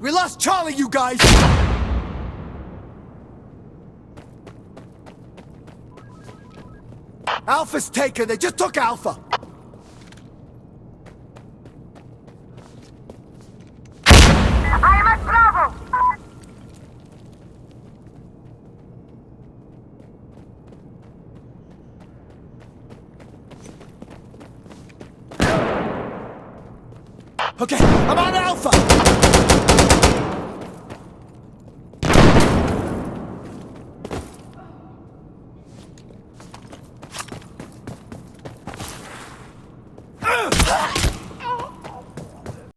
We lost Charlie, you guys! Alpha's taken. They just took Alpha. I am at Bravo! Okay, I'm on Alpha!